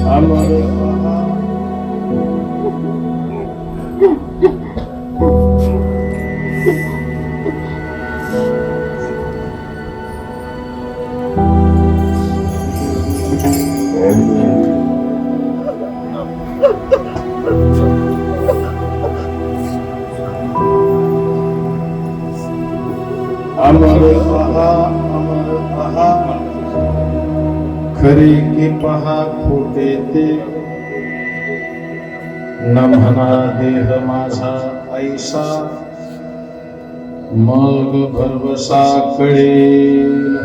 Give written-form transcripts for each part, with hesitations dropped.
अमर पहा खरे की पहा खोटे ते न म्हणा देह माझा ऐसा मग भरवसा कळेल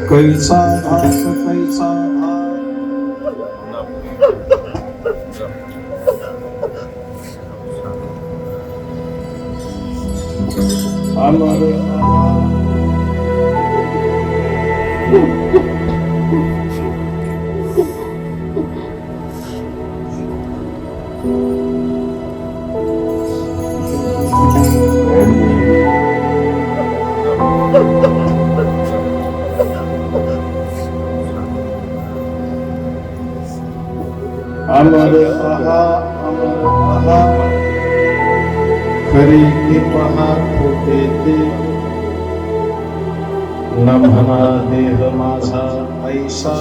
कैसा भात कैसा अमर पहा खरी की पहा खोटे ते न म्हणा देह माझा ऐसा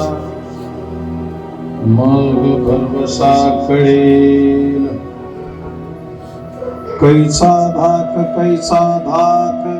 मग भरवसा कळेल कैसा धाक